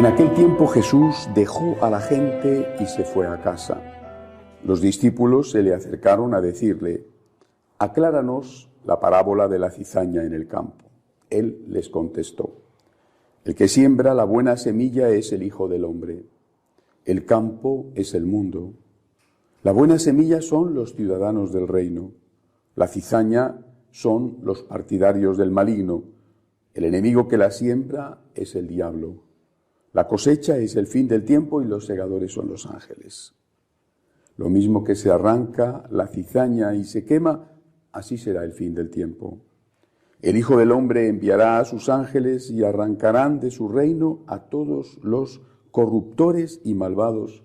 En aquel tiempo Jesús dejó a la gente y se fue a casa. Los discípulos se le acercaron a decirle: acláranos la parábola de la cizaña en el campo. Él les contestó: el que siembra la buena semilla es el Hijo del Hombre. El campo es el mundo. La buena semilla son los ciudadanos del reino. La cizaña son los partidarios del maligno. El enemigo que la siembra es el diablo. La cosecha es el fin del tiempo y los segadores son los ángeles. Lo mismo que se arranca la cizaña y se quema, así será el fin del tiempo. El Hijo del Hombre enviará a sus ángeles y arrancarán de su reino a todos los corruptores y malvados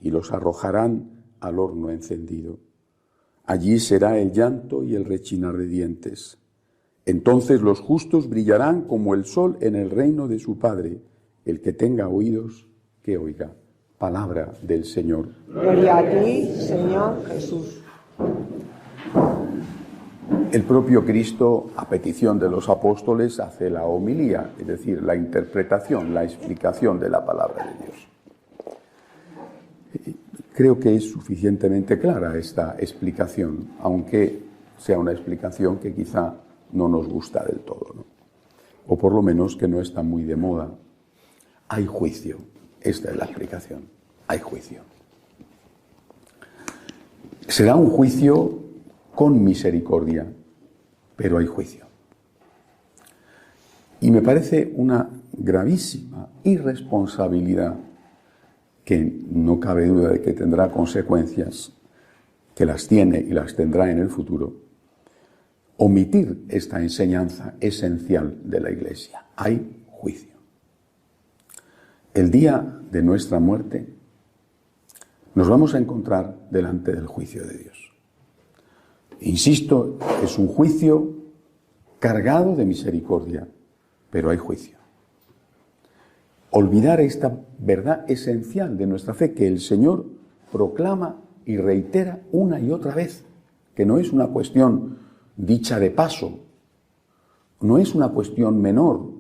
y los arrojarán al horno encendido. Allí será el llanto y el rechinar de dientes. Entonces los justos brillarán como el sol en el reino de su Padre. El que tenga oídos, que oiga. Palabra del Señor. Gloria a ti, Señor Jesús. El propio Cristo, a petición de los apóstoles, hace la homilía, es decir, la interpretación, la explicación de la palabra de Dios. Creo que es suficientemente clara esta explicación, aunque sea una explicación que quizá no nos gusta del todo, ¿no? O por lo menos que no está muy de moda. Hay juicio. Esta es la explicación. Hay juicio. Será un juicio con misericordia, pero hay juicio. Y me parece una gravísima irresponsabilidad que no cabe duda de que tendrá consecuencias, que las tiene y las tendrá en el futuro, omitir esta enseñanza esencial de la Iglesia. Hay juicio. El día de nuestra muerte nos vamos a encontrar delante del juicio de Dios. Insisto, es un juicio cargado de misericordia, pero hay juicio. Olvidar esta verdad esencial de nuestra fe que el Señor proclama y reitera una y otra vez, que no es una cuestión dicha de paso, no es una cuestión menor,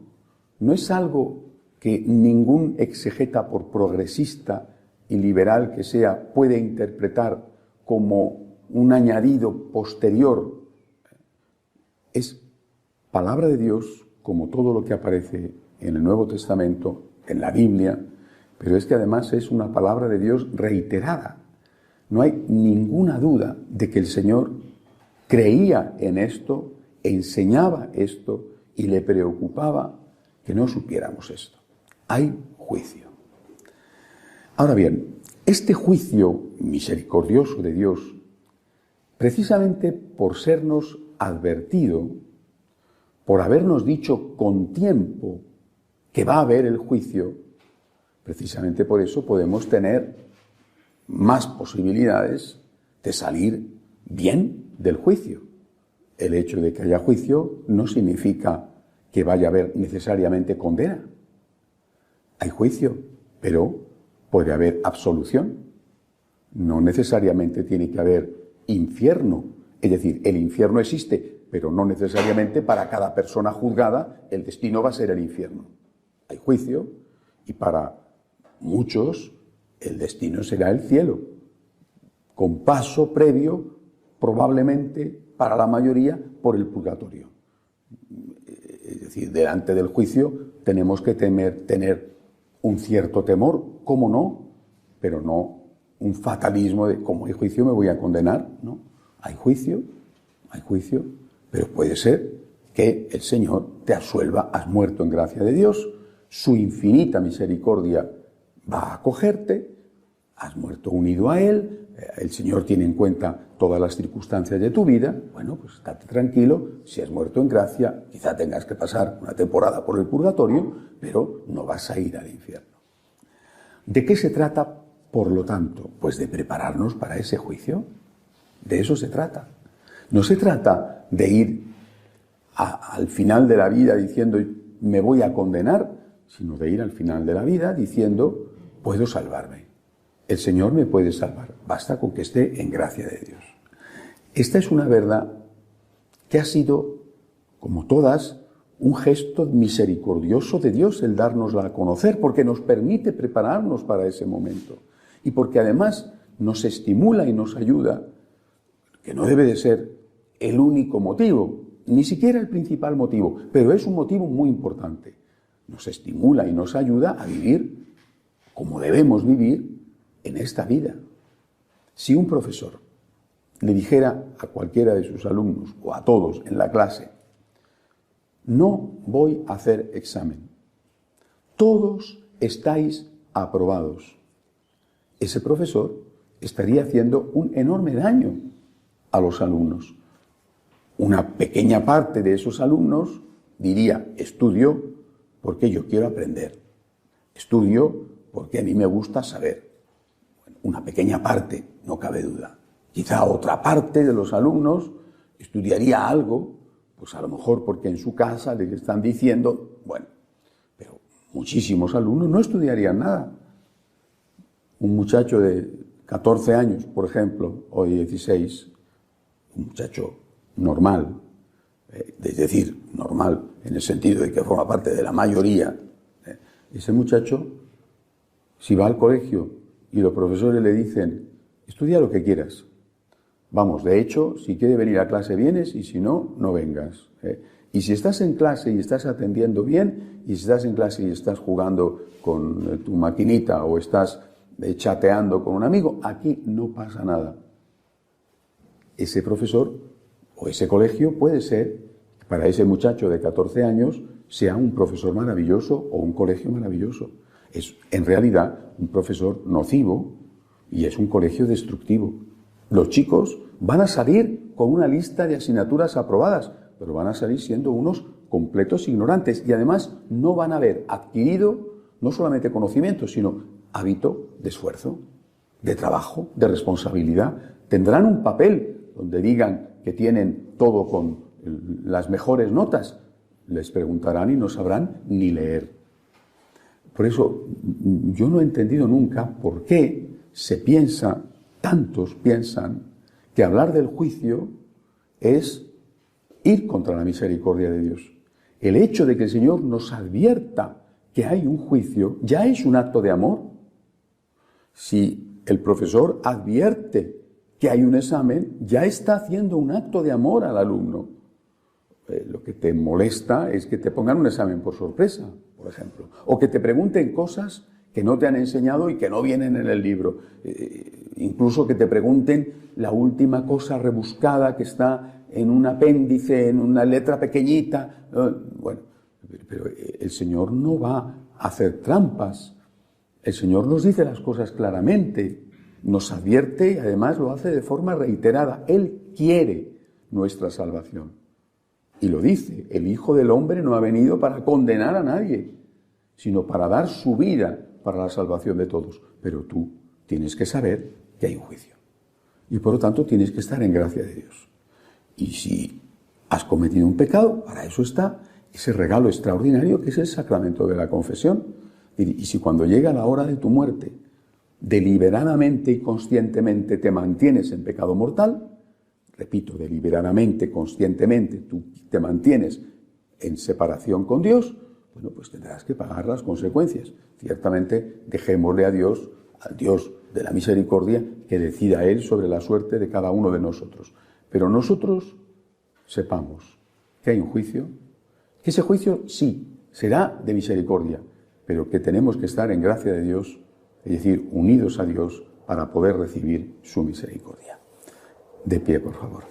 no es algo que ningún exegeta, por progresista y liberal que sea, puede interpretar como un añadido posterior. Es palabra de Dios, como todo lo que aparece en el Nuevo Testamento, en la Biblia, pero es que además es una palabra de Dios reiterada. No hay ninguna duda de que el Señor creía en esto, enseñaba esto y le preocupaba que no supiéramos esto. Hay juicio. Ahora bien, este juicio misericordioso de Dios, precisamente por sernos advertido, por habernos dicho con tiempo que va a haber el juicio, precisamente por eso podemos tener más posibilidades de salir bien del juicio. El hecho de que haya juicio no significa que vaya a haber necesariamente condena. Hay juicio, pero puede haber absolución. No necesariamente tiene que haber infierno. Es decir, el infierno existe, pero no necesariamente para cada persona juzgada el destino va a ser el infierno. Hay juicio y para muchos el destino será el cielo, con paso previo, probablemente para la mayoría, por el purgatorio. Es decir, delante del juicio tenemos que tener un cierto temor, ¿cómo no? Pero no un fatalismo de como hay juicio me voy a condenar, ¿no? Hay juicio, pero puede ser que el Señor te absuelva, has muerto en gracia de Dios, su infinita misericordia va a acogerte, has muerto unido a Él, el Señor tiene en cuenta todas las circunstancias de tu vida, bueno, pues estate tranquilo, si has muerto en gracia, quizá tengas que pasar una temporada por el purgatorio, pero no vas a ir al infierno. ¿De qué se trata, por lo tanto? Pues de prepararnos para ese juicio. De eso se trata. No se trata de ir al final de la vida diciendo me voy a condenar, sino de ir al final de la vida diciendo puedo salvarme. El Señor me puede salvar. Basta con que esté en gracia de Dios. Esta es una verdad que ha sido, como todas, un gesto misericordioso de Dios el dárnosla a conocer, porque nos permite prepararnos para ese momento y porque además nos estimula y nos ayuda, que no debe de ser el único motivo, ni siquiera el principal motivo, pero es un motivo muy importante. Nos estimula y nos ayuda a vivir como debemos vivir en esta vida. Si un profesor le dijera a cualquiera de sus alumnos o a todos en la clase: no voy a hacer examen, todos estáis aprobados, ese profesor estaría haciendo un enorme daño a los alumnos. Una pequeña parte de esos alumnos diría: estudio porque yo quiero aprender, estudio porque a mí me gusta saber. Bueno, una pequeña parte, no cabe duda. Quizá otra parte de los alumnos estudiaría algo, pues a lo mejor porque en su casa les están diciendo, bueno, pero muchísimos alumnos no estudiarían nada. Un muchacho de 14 años, por ejemplo, o 16, un muchacho normal, es decir, normal en el sentido de que forma parte de la mayoría, ese muchacho, si va al colegio y los profesores le dicen: estudia lo que quieras, vamos, de hecho, si quieres venir a clase vienes y si no, no vengas. Y si estás en clase y estás atendiendo bien, y si estás en clase y estás jugando con tu maquinita o estás chateando con un amigo, aquí no pasa nada. Ese profesor o ese colegio puede ser, para ese muchacho de 14 años, sea un profesor maravilloso o un colegio maravilloso. Es en realidad un profesor nocivo y es un colegio destructivo. Los chicos van a salir con una lista de asignaturas aprobadas, pero van a salir siendo unos completos ignorantes y además no van a haber adquirido no solamente conocimiento, sino hábito de esfuerzo, de trabajo, de responsabilidad. Tendrán un papel donde digan que tienen todo con las mejores notas. Les preguntarán y no sabrán ni leer. Por eso yo no he entendido nunca por qué tantos piensan que hablar del juicio es ir contra la misericordia de Dios. El hecho de que el Señor nos advierta que hay un juicio ya es un acto de amor. Si el profesor advierte que hay un examen, ya está haciendo un acto de amor al alumno. Lo que te molesta es que te pongan un examen por sorpresa, por ejemplo, o que te pregunten cosas que no te han enseñado y que no vienen en el libro. Incluso que te pregunten la última cosa rebuscada que está en un apéndice, en una letra pequeñita. Bueno, pero el Señor no va a hacer trampas. El Señor nos dice las cosas claramente, nos advierte y además lo hace de forma reiterada. Él quiere nuestra salvación. Y lo dice: el Hijo del Hombre no ha venido para condenar a nadie, sino para dar su vida para la salvación de todos. Pero tú tienes que saber que hay un juicio. Y por lo tanto tienes que estar en gracia de Dios. Y si has cometido un pecado, para eso está ese regalo extraordinario que es el sacramento de la confesión. Y si cuando llega la hora de tu muerte, deliberadamente y conscientemente te mantienes en pecado mortal, repito, deliberadamente, conscientemente, tú te mantienes en separación con Dios, bueno, pues tendrás que pagar las consecuencias. Ciertamente, dejémosle a Dios, al Dios de la misericordia, que decida Él sobre la suerte de cada uno de nosotros. Pero nosotros sepamos que hay un juicio, que ese juicio sí será de misericordia, pero que tenemos que estar en gracia de Dios, es decir, unidos a Dios para poder recibir su misericordia. De pie, por favor.